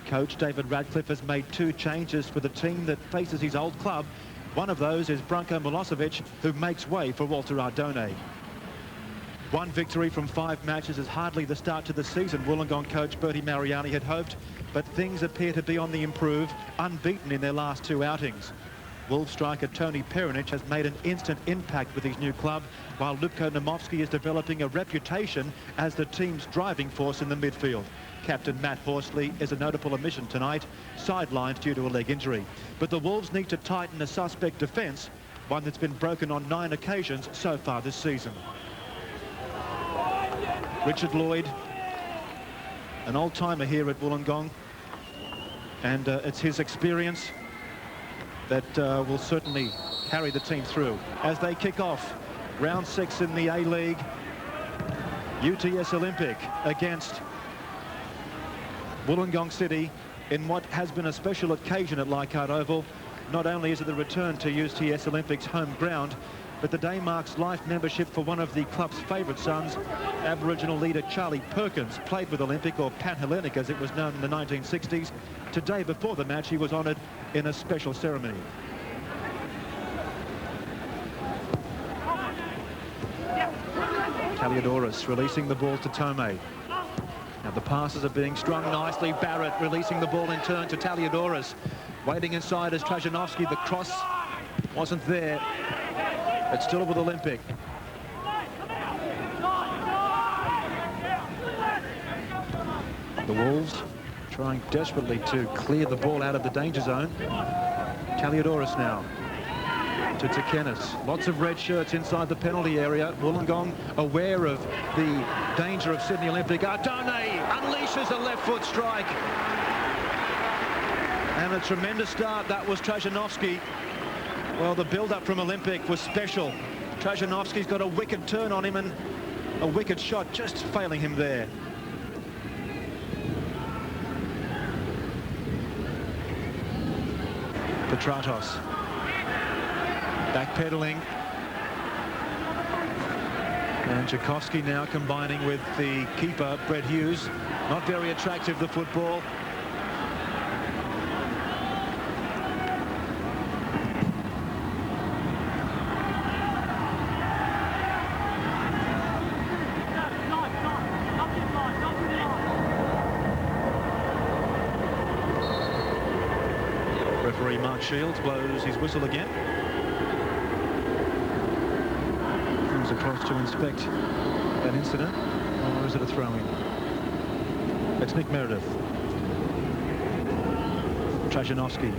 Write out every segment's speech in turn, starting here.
Coach David Ratcliffe has made 2 changes for the team that faces his old club. One of those is Branko Milosevic, who makes way for Walter Ardone. 1 victory from 5 matches is hardly the start to the season Wollongong coach Bertie Mariani had hoped, but things appear to be on the improve, unbeaten in their last 2 outings. Wolves striker Tome has made an instant impact with his new club, while Lupko Namovski is developing a reputation as the team's driving force in the midfield. Captain Matt Horsley is a notable omission tonight, sidelined due to a leg injury. But the Wolves need to tighten a suspect defence, one that's been broken on 9 occasions so far this season. Richard Lloyd, an old-timer here at Wollongong, and it's his experience that will certainly carry the team through as they kick off round 6 in the A-League. UTS Olympic against Wollongong City in what has been a special occasion at Leichhardt Oval. Not only is it the return to UTS Olympic's home ground, but the day marks life membership for one of the club's favourite sons. Aboriginal leader Charlie Perkins played with Olympic, or Panhellenic as it was known in the 1960s. Today, before the match, he was honoured in a special ceremony. Taliadoros releasing the ball to Tome. Now the passes are being strung nicely. Barrett releasing the ball in turn to Taliadoros. Waiting inside is Trajanovski. The cross wasn't there. It's still with Olympic. The Wolves trying desperately to clear the ball out of the danger zone. Taliadoros now to Tsekenis. Lots of red shirts inside the penalty area. Wollongong aware of the danger of Sydney Olympic. Ardone unleashes a left foot strike. And a tremendous start. That was Trajanovski. Well, the build-up from Olympic was special. Trajanovski's got a wicked turn on him and a wicked shot, just failing him there. Petratos backpedaling, and Tchaikovsky now combining with the keeper Brett Hughes. Not very attractive, the football. Referee Mark Shields blows his whistle again. Comes across to inspect that incident. Or is it a throw-in? It's Nick Meredith. Trajanovski.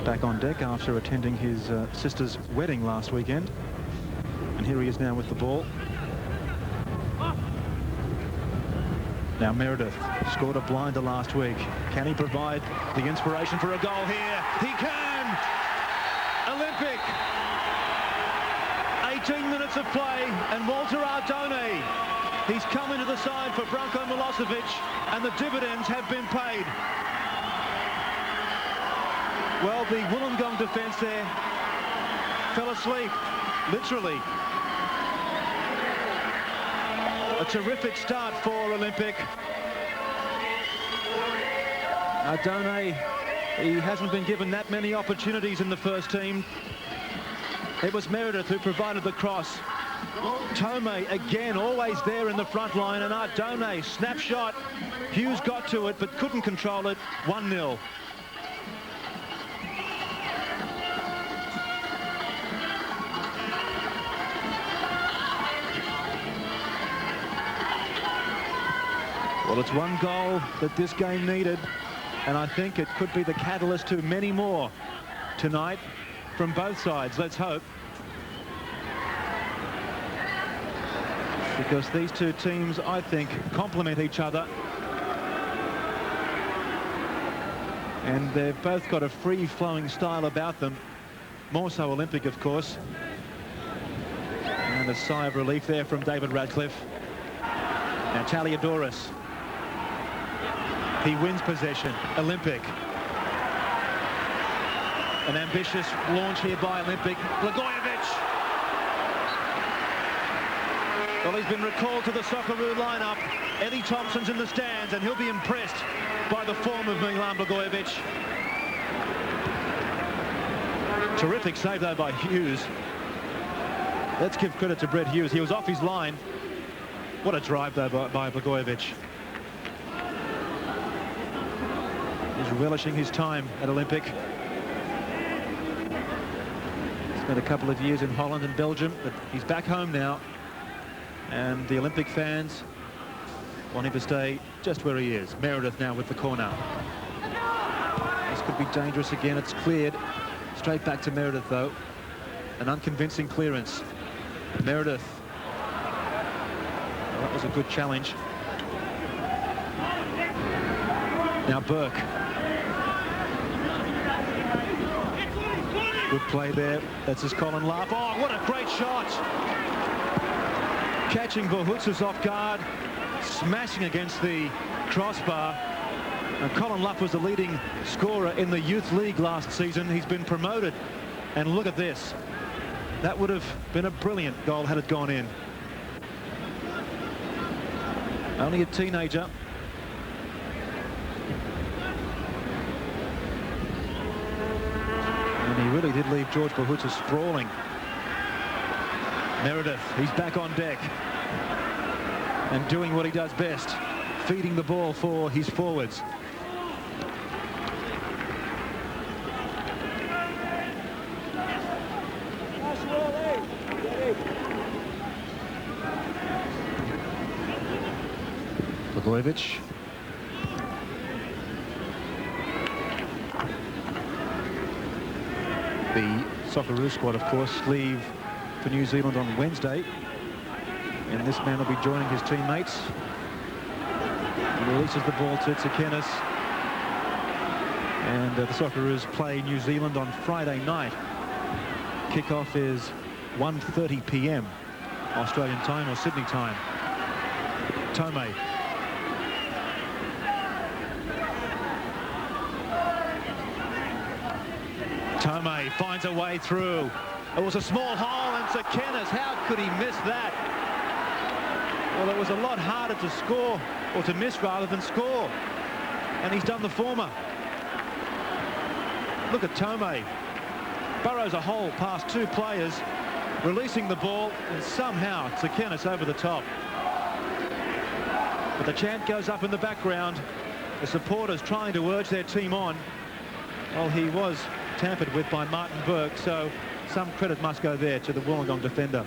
Back on deck after attending his sister's wedding last weekend. And here he is now with the ball. Now Meredith scored a blinder last week. Can he provide the inspiration for a goal here? He can! Olympic! 18 minutes of play, and Walter Ardone, he's come into the side for Branko Milosevic, and the dividends have been paid. Well, the Wollongong defence there fell asleep, literally. A terrific start for Olympic. Ardone, he hasn't been given that many opportunities in the first team. It was Meredith who provided the cross. Tome again always there in the front line, and Ardone snapshot. Hughes got to it but couldn't control it. 1-0. Well, it's one goal that this game needed, and I think it could be the catalyst to many more tonight from both sides. Let's hope. Because these two teams, I think, complement each other. And they've both got a free-flowing style about them. More so Olympic, of course. And a sigh of relief there from David Ratcliffe. Now Taliadoros. He wins possession. Olympic. An ambitious launch here by Olympic. Blagojevic. Well, he's been recalled to the Socceroo lineup. Eddie Thompson's in the stands, and he'll be impressed by the form of Milan Blagojevic. Terrific save, though, by Hughes. Let's give credit to Brett Hughes. He was off his line. What a drive, though, by Blagojevic. He's relishing his time at Olympic. Spent a couple of years in Holland and Belgium, but he's back home now. And the Olympic fans want him to stay just where he is. Meredith now with the corner. This could be dangerous again. It's cleared. Straight back to Meredith, though. An unconvincing clearance. Meredith. Well, that was a good challenge. Now Burke. Good play there. That's his Colin Lapp. Oh, what a great shot. Catching Bouhoutsos off guard. Smashing against the crossbar. And Colin Lapp was the leading scorer in the Youth League last season. He's been promoted. And look at this. That would have been a brilliant goal had it gone in. Only a teenager. And he really did leave George Bouhoutsos sprawling. Meredith, he's back on deck. And doing what he does best. Feeding the ball for his forwards. Blagojevic. The Socceroo squad, of course, leave for New Zealand on Wednesday. And this man will be joining his teammates. He releases the ball to Tsekenis. And the Socceroos play New Zealand on Friday night. Kickoff is 1:30 p.m. Australian time or Sydney time. Tome. Tome finds a way through. It was a small hole, and Tsekenis, how could he miss that? Well, it was a lot harder to score, or to miss rather than score. And he's done the former. Look at Tome. Burrows a hole past two players, releasing the ball, and somehow Tsekenis over the top. But the chant goes up in the background. The supporters trying to urge their team on. Well, he was tampered with by Martin Burke, so some credit must go there to the Wollongong defender.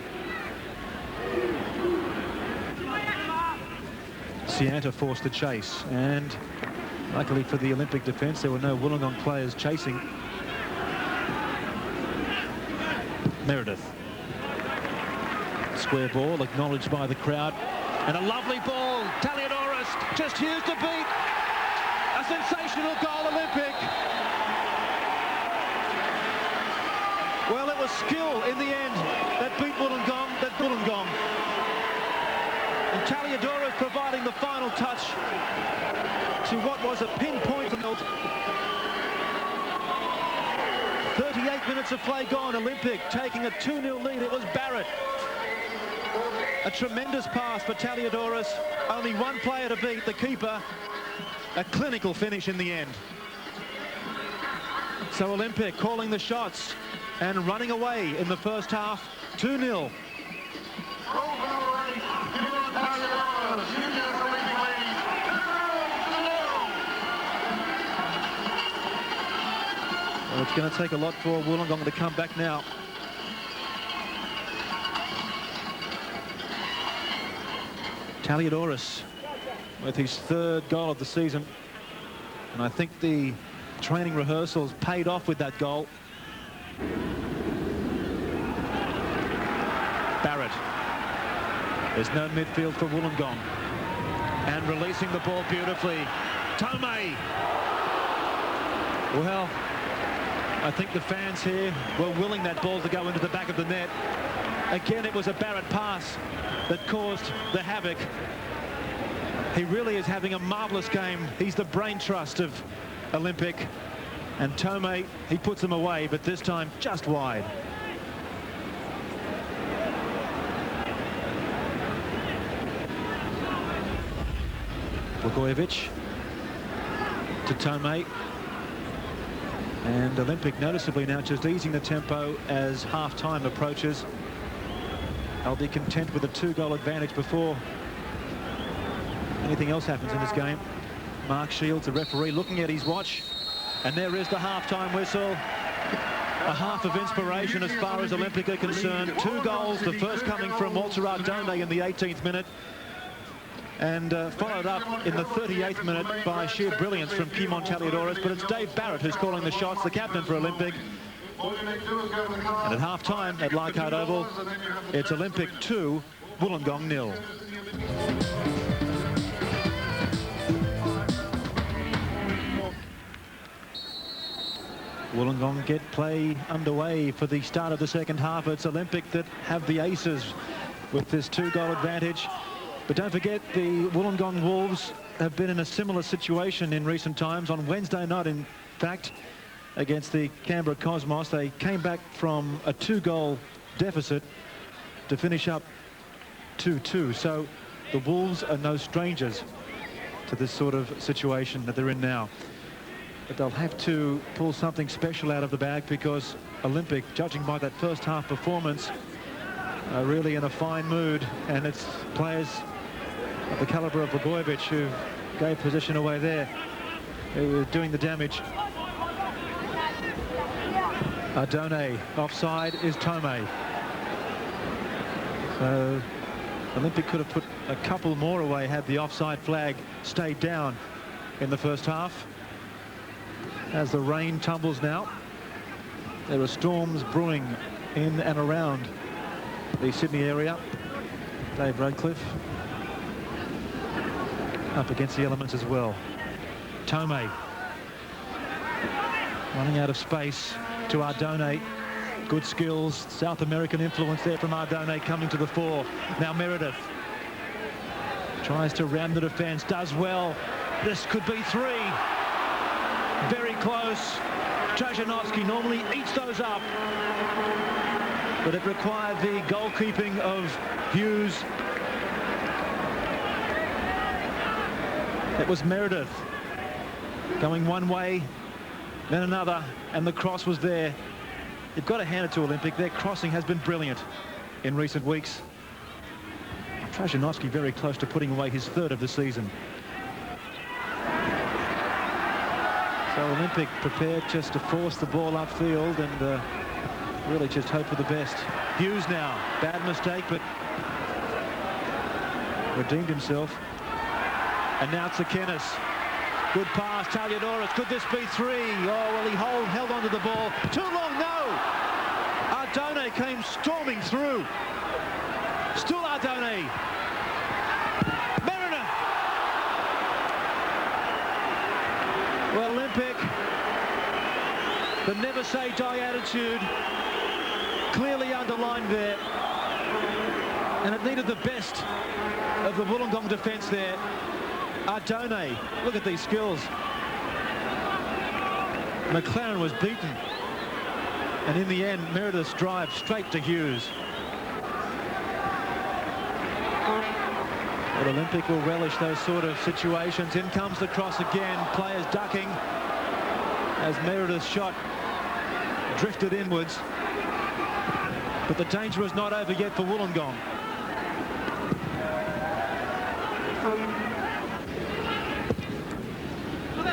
Ciantar forced the chase, and luckily for the Olympic defence, there were no Wollongong players chasing. Meredith. Square ball, acknowledged by the crowd. And a lovely ball. Taliadoros, just Hughes to beat. A sensational goal, Olympic. Well, it was skill in the end that beat Wollongong, And Taliadoros providing the final touch to what was a pinpoint result. 38 minutes of play gone. Olympic taking a 2-0 lead. It was Barrett. A tremendous pass for Taliadoros. Only one player to beat, the keeper. A clinical finish in the end. So Olympic calling the shots and running away in the first half. 2-0. Well, it's going to take a lot for Wollongong to come back now. Taliadoros with his third goal of the season. And I think the training rehearsals paid off with that goal. Barrett. There's no midfield for Wollongong. And releasing the ball beautifully. Tome. Well, I think the fans here were willing that ball to go into the back of the net. Again, it was a Barrett pass that caused the havoc. He really is having a marvellous game. He's the brain trust of Olympic. And Tome, he puts them away, but this time just wide. Blagojevic to Tome. And Olympic noticeably now just easing the tempo as half-time approaches. They'll be content with a 2-goal advantage before anything else happens in this game. Mark Shields, the referee, looking at his watch. And there is the half-time whistle. A half of inspiration as far as Olympic are concerned. 2 goals, the first coming from Walter Ardone in the 18th minute. And followed up in the 38th minute by sheer brilliance from Kimon Taliadoros. But it's Dave Barrett who's calling the shots, the captain for Olympic. And at half-time at Leichhardt Oval, it's Olympic 2, Wollongong 0. Wollongong get play underway for the start of the second half. It's Olympic that have the aces with this 2-goal advantage. But don't forget, the Wollongong Wolves have been in a similar situation in recent times. On Wednesday night, in fact, against the Canberra Cosmos, they came back from a 2-goal deficit to finish up 2-2. So the Wolves are no strangers to this sort of situation that they're in now. But they'll have to pull something special out of the bag, because Olympic, judging by that first half performance, are really in a fine mood. And it's players of the calibre of Blagojevic who gave position away there, who are doing the damage. Ardone offside is Tome. So Olympic could have put a couple more away had the offside flag stayed down in the first half. As the rain tumbles now, there are storms brewing in and around the Sydney area. Dave Ratcliffe up against the elements as well. Tome running out of space to Ardone. Good skills, South American influence there from Ardone coming to the fore. Now Meredith tries to ram the defence, does well. This could be 3. Very close. Trajanovski normally eats those up, but it required the goalkeeping of Hughes. It was Meredith going one way, then another, and the cross was there. You've got to hand it to Olympic. Their crossing has been brilliant in recent weeks. Trajanovski very close to putting away his 3rd of the season. So Olympic prepared just to force the ball upfield and really just hope for the best. Hughes now, bad mistake, but redeemed himself. And now Tsekenis, good pass, Taliadoros, could this be 3? Oh, well, he held onto the ball. Too long, no! Ardone came storming through. Still Ardone. Meredith! Well, Olympic, the never say die attitude clearly underlined there, and it needed the best of the Wollongong defence there. Ardone, look at these skills. McLaren was beaten, and in the end Meredith's drive straight to Hughes. But Olympic will relish those sort of situations. In comes the cross again, players ducking as Meredith's shot drifted inwards. But the danger is not over yet for Wollongong.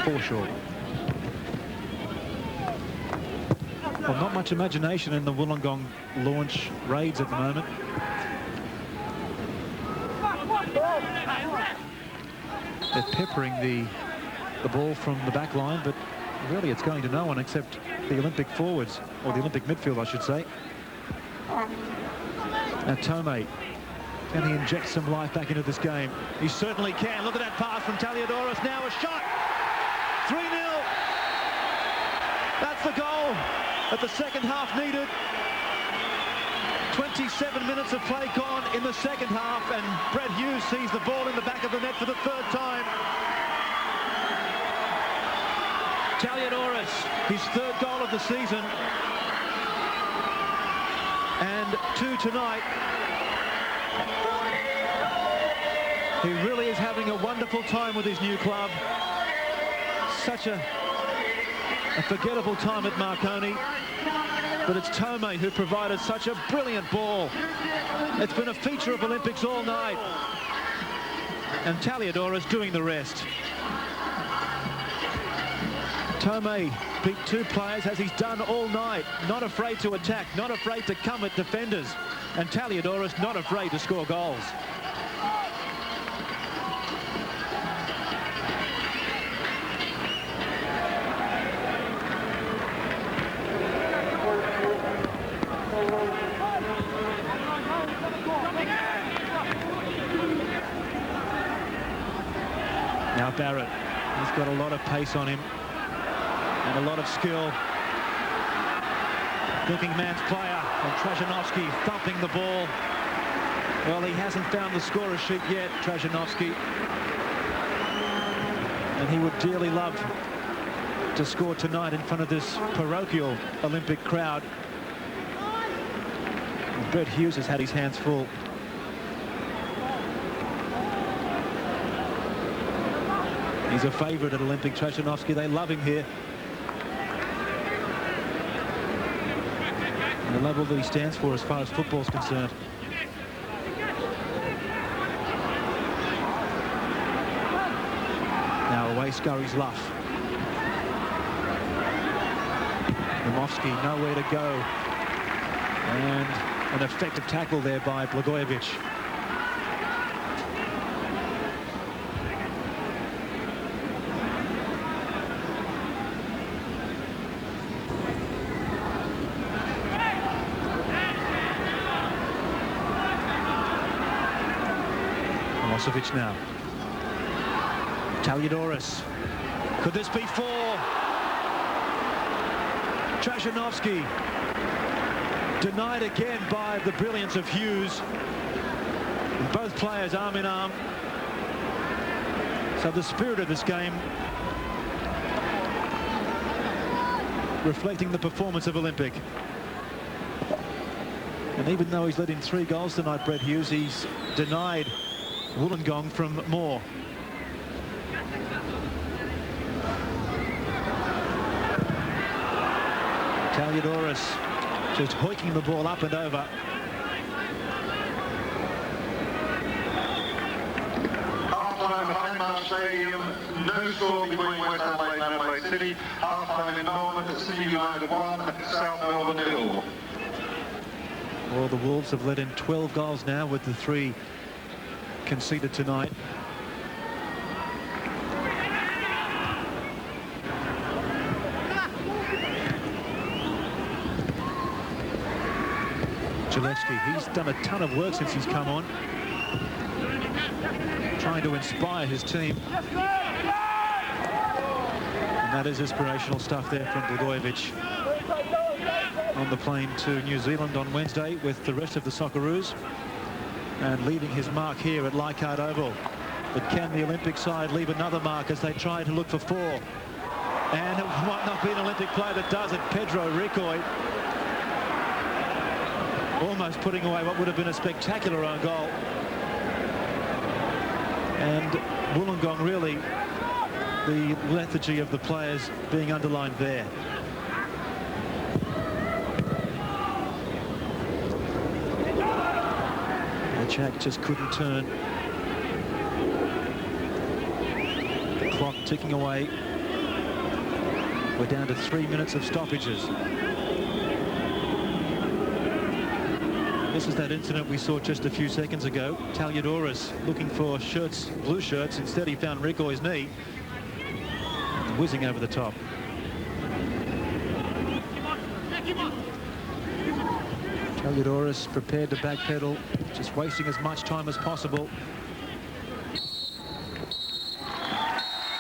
Foreshore. Well, not much imagination in the Wollongong launch raids at the moment. They're peppering the ball from the back line, but really it's going to no one except the Olympic forwards, or the Olympic midfield, I should say. Now Tome, can he inject some life back into this game? He certainly can. Look at that pass from Taliadoros. Now a shot. 3-0. That's the goal that the second half needed. 27 minutes of play gone in the second half, and Brett Hughes sees the ball in the back of the net for the 3rd time. Taliadoros, his 3rd goal of the season, and 2 tonight. He really is having a wonderful time with his new club. Such a forgettable time at Marconi. But it's Tome who provided such a brilliant ball. It's been a feature of Olympics all night. And Taliadoros doing the rest. Tome beat two players as he's done all night. Not afraid to attack, not afraid to come at defenders. And Taliadoros not afraid to score goals. Now Barrett, he's got a lot of pace on him and a lot of skill. Thinking man's player, and Trajanovski thumping the ball. Well, he hasn't found the scorer sheet yet, Trajanovski. And he would dearly love to score tonight in front of this parochial Olympic crowd. And Brett Hughes has had his hands full. He's a favourite at Olympic, Trajanovski. They love him here. And the level that he stands for as far as football's concerned. Now away scurries Luff. Ramovsky nowhere to go. And an effective tackle there by Blagojevic. Milosevic now. Taliadoros. Could this be four? Trajanovski. Denied again by the brilliance of Hughes. And both players arm in arm. So the spirit of this game reflecting the performance of Olympic. And even though he's let in 3 goals tonight, Brett Hughes, he's denied Wollongong from more. Taliadoros just hoiking the ball up and over. Half-time at Landmark Stadium, no score between West Adelaide and Adelaide City. Half-time in Melbourne at Sydney United 1, South Melbourne 0. Well, the Wolves have let in 12 goals now with the 3 conceded tonight. Gillespie, he's done a ton of work since he's come on, trying to inspire his team. And that is inspirational stuff there from Blagojevic. On the plane to New Zealand on Wednesday with the rest of the Socceroos, and leaving his mark here at Leichhardt Oval. But can the Olympic side leave another mark as they try to look for 4? And it might not be an Olympic player that does it. Pedro Ricoy almost putting away what would have been a spectacular own goal. And Wollongong, really the lethargy of the players being underlined there. Bacak just couldn't turn. The clock ticking away. We're down to 3 minutes of stoppages. This is that incident we saw just a few seconds ago. Taliadoros looking for shirts, blue shirts. Instead, he found Ricoy's knee. Whizzing over the top. Taliadoros prepared to backpedal, just wasting as much time as possible.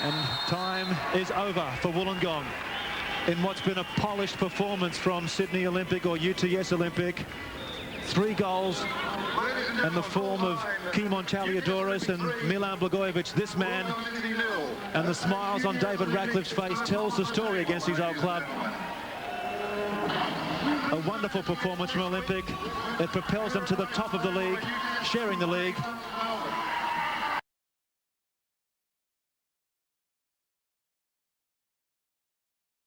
And time is over for Wollongong in what's been a polished performance from Sydney Olympic or UTS Olympic. 3 goals in the form of Kimon Taliadoros and Milan Blagojevic. This man and the smiles on David Ratcliffe's face tells the story against his old club. A wonderful performance from Olympic. It propels them to the top of the league, sharing the league